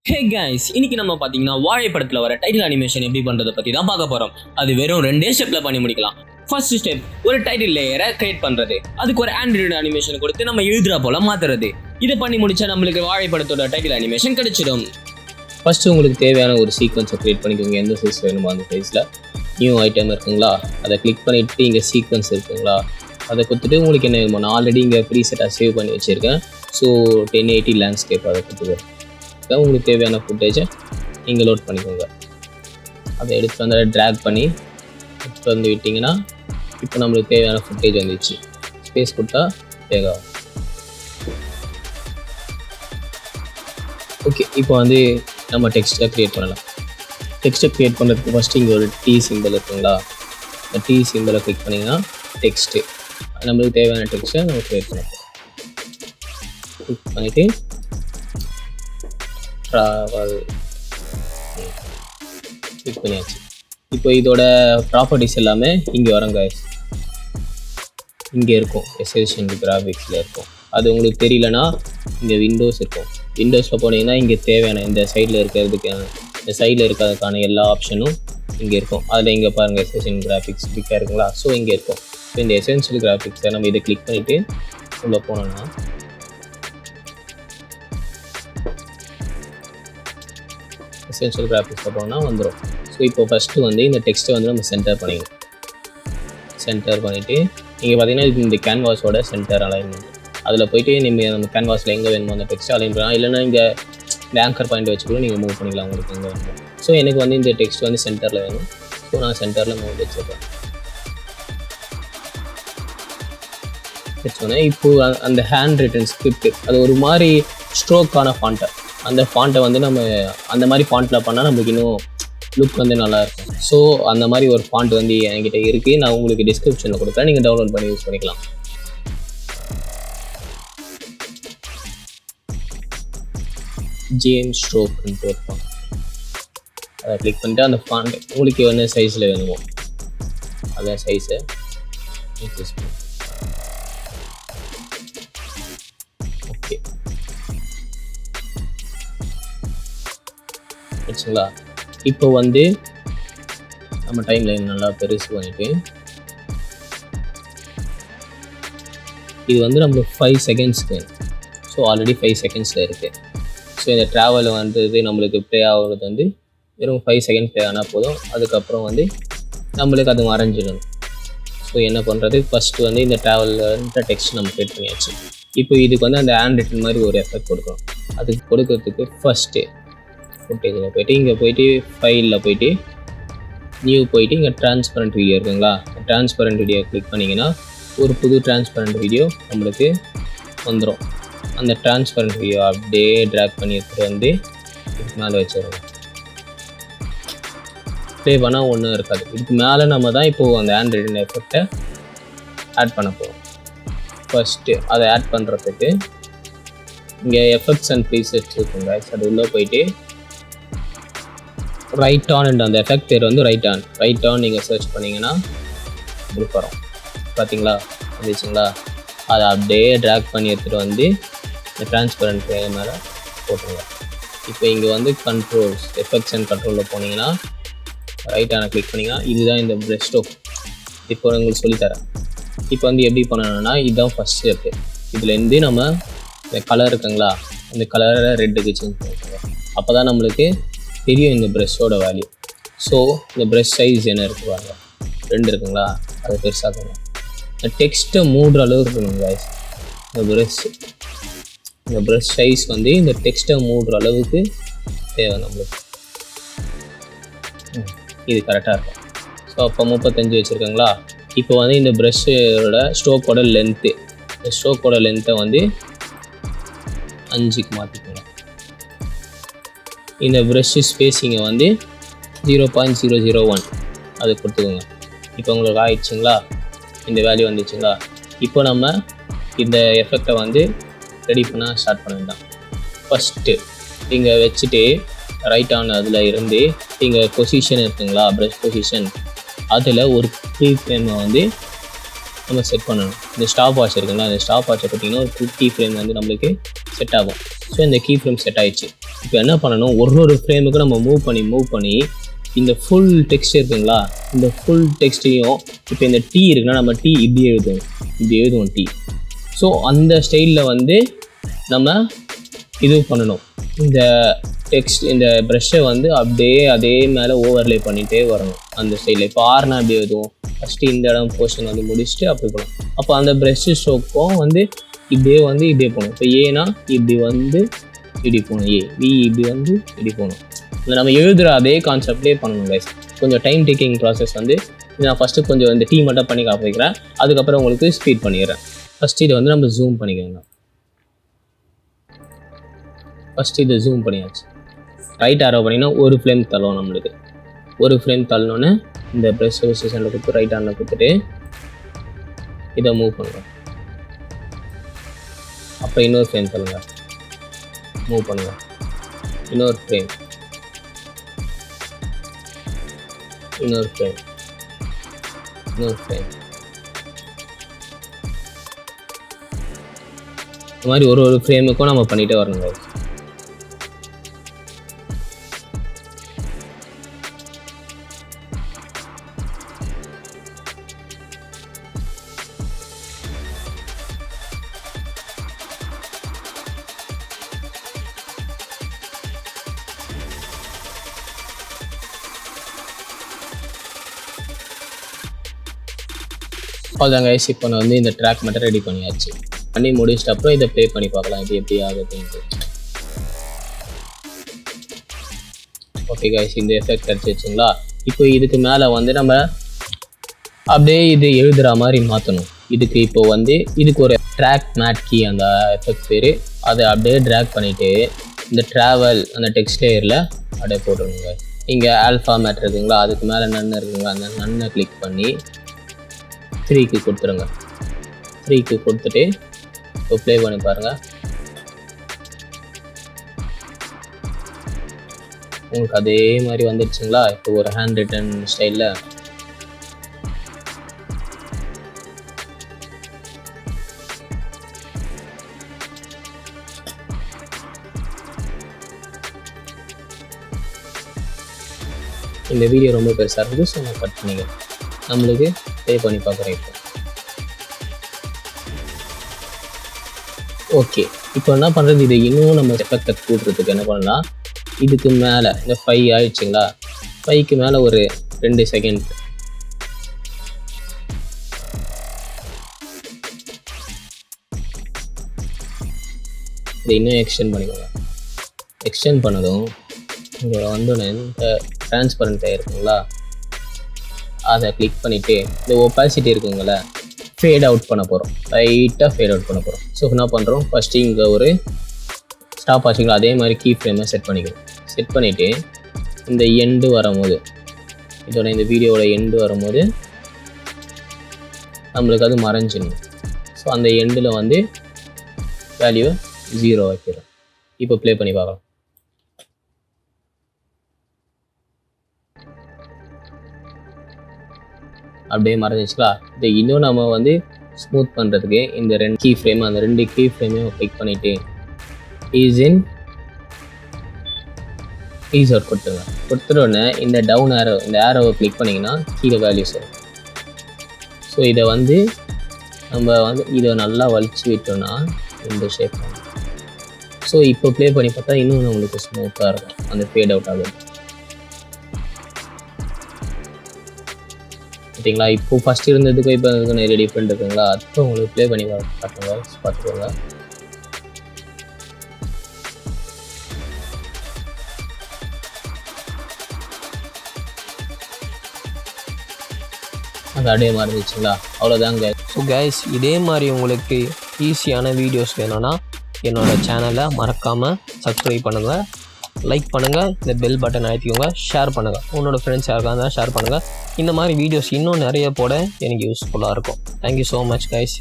Hey guys, இன்னைக்கு நம்ம பார்த்தீங்கன்னா வாழை படத்தில் வர டைட்டில் அனிமேஷன் எப்படி பண்ணுறதை பற்றி தான் பார்க்க போகிறோம். அது வெறும் 2 ஸ்டெப்பில் பண்ணி முடிக்கலாம். ஃபர்ஸ்ட் ஸ்டெப், ஒரு டைட்டில் லேயரை கிரியேட் பண்ணுறது. அதுக்கு ஒரு ஆண்ட்ராய்டு அனிமேஷன் கொடுத்து நம்ம எழுதுற போல மாற்றுறது. இதை பண்ணி முடிச்சா நம்மளுக்கு வாழை படத்தோட டைட்டில் அனிமேஷன் கிடைச்சிடும். ஃபஸ்ட்டு உங்களுக்கு தேவையான ஒரு சீக்வன்ஸை க்ரியேட் பண்ணிக்கோங்க. எந்த சைஸ் வேணுமோ அந்த சைஸில். நியூ ஐட்டம் இருக்குங்களா, அதை கிளிக் பண்ணிவிட்டு இங்கே சீக்வன்ஸ் இருக்குங்களா, அதை கொடுத்துட்டு உங்களுக்கு என்ன வேணுமோ. நான் ஆல்ரெடி இங்கே ப்ரீசெட்டாக சேவ் பண்ணி வச்சுருக்கேன். ஸோ 1080 லேண்ட்ஸ்கேப் அதை கொடுத்துருவேன். உங்களுக்கு தேவையான ஃபுட்டேஜை நீங்கள் லோட் பண்ணிக்கோங்க. அதை எடுத்து வந்து ட்ராக் பண்ணி எடுத்து வந்து விட்டிங்கன்னா இப்போ நம்மளுக்கு தேவையான ஃபுட்டேஜ் வந்துச்சு. ஸ்பேஸ் கொடுத்தா தேவை. ஓகே, இப்போ வந்து நம்ம டெக்ஸ்ட்டை க்ரியேட் பண்ணலாம். டெக்ஸ்ட்டை க்ரியேட் பண்ணுறதுக்கு ஃபஸ்ட்டு இங்கே ஒரு டீ சிம்பிள் இருக்குங்களா, இந்த டீ சிம்பிளை கிளிக் பண்ணிங்கன்னா டெக்ஸ்ட்டு, நம்மளுக்கு தேவையான டெக்ஸ்ட்டை நம்ம க்ரியேட் பண்ணலாம். கிளிக் பண்ணிவிட்டு ட்ராவல் கிளிக் பண்ணியாச்சு. இப்போ இதோட ப்ராப்பர்ட்டிஸ் எல்லாமே இங்கே வரங்க, இங்கே இருக்கும். எஸ்எஸ்என் கிராஃபிக்ஸில் இருக்கும். அது உங்களுக்கு தெரியலனா இங்கே விண்டோஸ் இருக்கும். விண்டோஸில் போனீங்கன்னா இங்கே தேவையான இந்த சைடில் இருக்கிறதுக்கான இந்த சைடில் இருக்கிறதுக்கான எல்லா ஆப்ஷனும் இங்கே இருக்கும். அதில் இங்கே பாருங்கள், எஸ்எஸ்என் கிராஃபிக்ஸ் கிளிக்காக இருக்குங்களா. ஸோ இங்கே இருக்கும். ஸோ இந்த எசென்ஷியல் கிராஃபிக்ஸை நம்ம இதை கிளிக் பண்ணிவிட்டு உள்ளே போனோம்னா எசென்ஷியல் கிராஃபிக்ஸில் போனால் வந்துடும். ஸோ இப்போ ஃபஸ்ட்டு வந்து இந்த டெக்ஸ்ட்டை வந்து நம்ம சென்டர் பண்ணிக்கணும். சென்டர் பண்ணிவிட்டு நீங்கள் பார்த்தீங்கன்னா இது இந்த கேன்வாஸோட சென்டர் அலைன்மெண்ட். அதில் போய்ட்டு நம்ம கேன்வாஸில் எங்கே வேணுமோ அந்த டெக்ஸ்ட்டை அலைன் பண்ணலாம். இல்லைனா இங்கே இந்த ஆங்கர் பாயிண்ட் வச்சு கூட நீங்கள் மூவ் பண்ணிக்கலாம் உங்களுக்கு எங்கே வேணுமோ. ஸோ எனக்கு வந்து இந்த டெக்ஸ்ட் வந்து சென்டரில் வேணும். ஸோ நான் சென்டரில் மூவ் வச்சுருக்கேன். வச்சோன்னே இப்போது அந்த ஹேண்ட் ரிட்டன் ஸ்கிரிப்ட் அது ஒரு மாதிரி ஸ்ட்ரோக்கான ஃபாண்ட்டை, அந்த ஃபாண்ட்டை வந்து நம்ம அந்த மாதிரி ஃபாண்ட்டில் பண்ணால் நம்மளுக்கு இன்னும் லுக் வந்து நல்லாயிருக்கும். ஸோ அந்த மாதிரி ஒரு ஃபாண்ட் வந்து என்கிட்ட இருக்குது. நான் உங்களுக்கு டிஸ்கிரிப்ஷனில் கொடுக்குறேன், நீங்கள் டவுன்லோட் பண்ணி யூஸ் பண்ணிக்கலாம். ஜேம்ஸ் ஸ்ட்ரோக்ன்ட்டு ஒரு ஃபாண்ட், அதை கிளிக் பண்ணிட்டு அந்த ஃபாண்ட் உங்களுக்கு என்ன சைஸில் வேணுமோ அதை சைஸை இன்க்ரீஸ் பண்ணி ஓகே வச்சுங்களா. இப்போ வந்து நம்ம டைம் லைன் நல்லா பெருசு பண்ணிவிட்டு இது வந்து நம்மளுக்கு 5 செகண்ட்ஸ்க்கு. ஸோ ஆல்ரெடி 5 செகண்ட்ஸில் இருக்குது. ஸோ இந்த ட்ராவல் வந்து நம்மளுக்கு ப்ளே ஆகிறது வந்து வெறும் 5 செகண்ட் ப்ளே ஆனால் போதும். அதுக்கப்புறம் வந்து நம்மளுக்கு அது மறைஞ்சிடணும். ஸோ என்ன பண்ணுறது, ஃபஸ்ட்டு வந்து இந்த ட்ராவலில் டெக்ஸ்ட் நம்ம க்ரியேட் பண்ணியாச்சு. இப்போ இதுக்கு வந்து அந்த ஹேண்ட் ரிட்டன் மாதிரி ஒரு எஃபெக்ட் கொடுக்கணும். அதுக்கு கொடுக்கறதுக்கு ஃபஸ்ட்டு ஃபுட்டேஜில் போய்ட்டு இங்கே போய்ட்டு ஃபைலில் போய்ட்டு நியூ போய்ட்டு இங்கே ட்ரான்ஸ்பரண்ட் வீடியோ இருக்குங்களா, ட்ரான்ஸ்பரண்ட் வீடியோ கிளிக் பண்ணிங்கன்னா ஒரு புது ட்ரான்ஸ்பரண்ட் வீடியோ நம்மளுக்கு வந்துடும். அந்த ட்ரான்ஸ்பரண்ட் வீடியோ அப்படியே ட்ராக் பண்ணி எடுத்துகிட்டு வந்து இதுக்கு மேலே வச்சுருவோம். ப்ளே பண்ணால் ஒன்றும் இருக்காது. இதுக்கு மேலே நம்ம தான் இப்போது அந்த ஆண்ட்ராய்டு எஃபெக்டை ஆட் பண்ண போகிறோம். ஃபஸ்ட்டு அதை ஆட் பண்ணுறதுக்கு இங்கே எஃபெக்ட்ஸ் அண்ட் ப்ரீசெட்ஸ் இருக்குங்க. அது உள்ளே போயிட்டு ரைட் ஆன் அண்ட் அந்த எஃபெக்ட் பேர் வந்து ரைட் ஆன் நீங்கள் சர்ச் பண்ணிங்கன்னா உங்களுக்கு வரும். பார்த்தீங்களா வந்துச்சுங்களா. அதை அப்படியே ட்ராக் பண்ணி எடுத்துகிட்டு வந்து இந்த ட்ரான்ஸ்பரண்ட் மேலே போட்டுருங்க. இப்போ இங்கே வந்து கண்ட்ரோல்ஸ் எஃபெக்ட்ஸ் அண்ட் கண்ட்ரோலில் போனீங்கன்னா ரைட் ஆனை கிளிக் பண்ணிங்கன்னா இதுதான் இந்த ப்ரஷ் ஸ்ட்ரோக். இப்போ உங்களுக்கு சொல்லித்தரேன். இப்போ வந்து எப்படி பண்ணணும்னா இதுதான் ஃபஸ்ட் ஸ்டெப்பு. இதுலேருந்து நம்ம இந்த கலர் இருக்குங்களா, இந்த கலரை ரெட்டுக்கு சேஞ்ச் பண்ணிக்கோங்க. அப்போ தான் நம்மளுக்கு தெரியும் இந்த ப்ரெஷ்ஷோட வேல்யூ. ஸோ இந்த ப்ரெஷ் சைஸ் என்ன இருக்குது பாருங்க, 2 இருக்குங்களா, அதை பெருசாக்குங்க. இந்த டெக்ஸ்ட்டை மூடுற அளவு இருக்கணும் கைஸ். இந்த ப்ரெஷ் சைஸ் வந்து இந்த டெக்ஸ்ட்டை மூடுற அளவுக்கு தேவை நம்மளுக்கு. இது கரெக்டாக இருக்கும். ஸோ அப்போ 35 வச்சுருக்கீங்களா. இப்போ வந்து இந்த ப்ரெஷ்ஷோட ஸ்ட்ரோக்கோட லென்த்து, இந்த ஸ்ட்ரோக்கோட லென்த்தை வந்து 5க்கு மாற்றிக்கோங்க. இந்த ப்ரெஷ்ஷு ஸ்பேஸிங்கை வந்து 0.001 அது கொடுத்துக்கோங்க. இப்போ உங்களுக்கு ஆயிடுச்சுங்களா, இந்த வேல்யூ வந்துச்சுங்களா. இப்போ நம்ம இந்த எஃபெக்டை வந்து ரெடி பண்ண ஸ்டார்ட் பண்ண வேண்டாம். ஃபஸ்ட்டு இங்கே வச்சுட்டு ரைட் ஆன் அதில் இருந்து இங்கே பொசிஷன் இருக்குங்களா, ப்ரெஷ் பொசிஷன், அதில் ஒரு கீ ஃப்ரேமை வந்து நம்ம செட் பண்ணணும். இந்த ஸ்டாப் வாட்ச் இருக்குங்களா, அந்த ஸ்டாப் வாட்சை பார்த்தீங்கன்னா ஒரு கீ ஃப்ரேம் வந்து நம்மளுக்கு செட் ஆகும். ஸோ இந்த கீ ஃப்ரேம் செட் ஆகிடுச்சு. இப்போ என்ன பண்ணணும், ஒரு ஃப்ரேமுக்கு நம்ம மூவ் பண்ணி இந்த ஃபுல் டெக்ஸ்ட் இருக்குங்களா, இந்த ஃபுல் டெக்ஸ்ட்டையும் இப்போ இந்த டீ இருக்குன்னா நம்ம டீ இப்படி எழுதுவோம் டீ. ஸோ அந்த ஸ்டைலில் வந்து நம்ம இது பண்ணணும். இந்த டெக்ஸ்ட் இந்த ப்ரெஷ்ஷை வந்து அப்படியே அதே மேலே ஓவர்லே பண்ணிகிட்டே வரணும் அந்த ஸ்டைலில். இப்போ ஆர்னா அப்படி எழுதுவோம், ஃபஸ்ட்டு இந்த இடம் போர்ஷன் வந்து முடிச்சுட்டு அப்படி போகணும். அப்போ அந்த ப்ரெஷ்ஷு ஸ்ட்ரோக்கும் வந்து இப்படியே போகணும். இப்போ ஏன்னா இப்படி வந்து இப்படி போகணும், வி இப்படி வந்து இப்படி போகணும். இல்லை நம்ம எழுதுகிற அதே கான்செப்ட்லேயே பண்ணணும் கைஸ். கொஞ்சம் டைம் டேக்கிங் ப்ராசஸ் வந்து நான் ஃபஸ்ட்டு கொஞ்சம் இந்த டீ மட்டும் பண்ணி காப்பிக்கிறேன், அதுக்கப்புறம் உங்களுக்கு ஸ்பீட் பண்ணிடுறேன். ஃபஸ்ட்டு இதை வந்து நம்ம ஜூம் பண்ணிக்கோங்க. ஃபஸ்ட்டு இதை ஜூம் பண்ணியாச்சு. ரைட் ஆரோ பண்ணிங்கன்னா ஒரு ஃப்ரேம் தள்ளுவோம். நம்மளுக்கு ஒரு ஃப்ரேம் தள்ளணுன்னு இந்த ப்ரெஸ் பொசிஷனில் கொடுத்து ரைட் ஹேண்டில் கொடுத்துட்டு இதை மூவ் பண்ணுங்கள். அப்போ இன்னொரு ஃப்ரேம் தள்ளுங்க, மூவ் பண்ணுங்கள். இன்னொரு ஃப்ரேம், இன்னொரு ஃப்ரேம், இன்னொரு ஃப்ரேம். இந்த மாதிரி ஒரு ஃப்ரேமுக்கும் நம்ம பண்ணிகிட்டே வரணுங்க. அவ்வளோதான் கைஸ். இப்போ நான் வந்து இந்த ட்ராக் மட்டும் ரெடி பண்ணியாச்சு. பண்ணி முடிச்சிட்ட அப்புறம் இதை ப்ளே பண்ணி பார்க்கலாம் இது எப்படி ஆகுதுன்ட்டு. ஓகே கைஸ், இந்த எஃபெக்ட் கிடச்சிச்சுங்களா. இப்போ இதுக்கு மேலே வந்து நம்ம அப்படியே இது எழுதுகிற மாதிரி மாற்றணும். இதுக்கு இப்போ வந்து இதுக்கு ஒரு ட்ராக் மேட் கீ அந்த எஃபெக்ட் பேர், அதை அப்படியே ட்ராக் பண்ணிவிட்டு இந்த ட்ராவல் அந்த டெக்ஸ்ட் லேயரில் அப்படியே போட்டுருங்க. இங்கே ஆல்ஃபா மேட் இருக்குங்களா, அதுக்கு மேலே நன்னு இருக்குங்களா, அந்த நன்னை கிளிக் பண்ணி 3க்கு கொடுத்துருங்க. 3க்கு கொடுத்துட்டு இப்போ ப்ளே பண்ணி பாருங்கள். உங்களுக்கு அதே மாதிரி வந்துடுச்சுங்களா. இப்போ ஒரு ஹேண்ட் ரிட்டன் ஸ்டைலில் இந்த வீடியோ ரொம்ப பெருசாக இருக்குது, ஸோ நான் கட் பண்ணிக்கிறேன். நம்மளுக்கு ப்ளே பண்ணி பார்க்குறேன். இப்போ ஓகே, இப்போ என்ன பண்ணுறது, இது இன்னும் நம்ம எஃபெக்டை கூட்டுறதுக்கு என்ன பண்ணலாம், இதுக்கு மேலே இந்த 5 ஆயிடுச்சுங்களா, 5க்கு மேலே ஒரு 2 செகண்ட் இதை இன்னும் எக்ஸ்டெண்ட் பண்ணிக்கோங்க. எக்ஸ்டெண்ட் பண்ணதும் இங்கே வந்தோடனே இந்த டிரான்ஸ்பரண்ட் இருக்குங்களா, அதை கிளிக் பண்ணிவிட்டு இந்த ஒப்பாசிட்டி இருக்குங்களா, ஃபேட் அவுட் பண்ண போகிறோம். லைட்டாக ஃபேட் அவுட் பண்ண போகிறோம். ஸோ என்ன பண்ணுறோம், ஃபஸ்ட்டு இங்கே ஒரு ஸ்டாப் ஆச்சுங்களா, அதே மாதிரி கீ ஃப்ரேமை செட் பண்ணிக்கிறோம். செட் பண்ணிவிட்டு இந்த எண்டு வரும்போது, இதோட இந்த வீடியோவோட எண்டு வரும்போது நம்மளுக்கு அது மறைஞ்சிடணும். ஸோ அந்த எண்டில் வந்து வேல்யூ 0 வைக்கிறோம். இப்போ ப்ளே பண்ணி பார்க்கலாம். அப்படியே மறைஞ்சிச்சுங்களா. இதை இன்னும் நம்ம வந்து ஸ்மூத் பண்ணுறதுக்கு இந்த 2 கீ ஃப்ரேம், அந்த 2 கீ ஃப்ரேமையும் கிளிக் பண்ணிவிட்டு ஈஸ் அவுட் கொடுத்துருங்க. கொடுத்துட்டோடனே இந்த டவுன் ஆரோ, இந்த ஆரோவை கிளிக் பண்ணிங்கன்னா கீழே வேல்யூஸ் வரும். ஸோ இதை வந்து நம்ம வந்து இதை நல்லா வலிச்சு விட்டோம்னா இந்த ஷேப் வரும். ஸோ இப்போ ப்ளே பண்ணி பார்த்தா இன்னும் நம்மளுக்கு ஸ்மூத்தாக இருக்கும், அந்த ஃபேட் அவுட் ஆகுது. பார்த்தீங்களா, இப்போ ஃபஸ்ட் இருந்ததுக்கும் இப்போ அதுக்கு நிறைய டிஃப்ரெண்ட் இருக்குங்களா. அப்போ உங்களுக்கு ப்ளே பண்ணி காட்டுங்க, பார்த்துக்கோங்க. அது அப்படியே மாறிடுச்சுங்களா, அவ்வளோதாங்க. ஸோ கைஸ், இதே மாதிரி உங்களுக்கு ஈஸியான வீடியோஸ் வேணும்னா என்னோடய சேனலை மறக்காமல் சப்ஸ்கிரைப் பண்ணுங்கள், லைக் பண்ணுங்கள், இந்த பெல் பட்டன் அழுத்திக்கோங்க, ஷேர் பண்ணுங்கள். உன்னோட ஃப்ரெண்ட்ஸ் யாருக்காக இருந்தால் ஷேர் பண்ணுங்கள். இந்த மாதிரி வீடியோஸ் இன்னும் நிறைய போட எனக்கு யூஸ்ஃபுல்லாக இருக்கும். Thank you so much guys.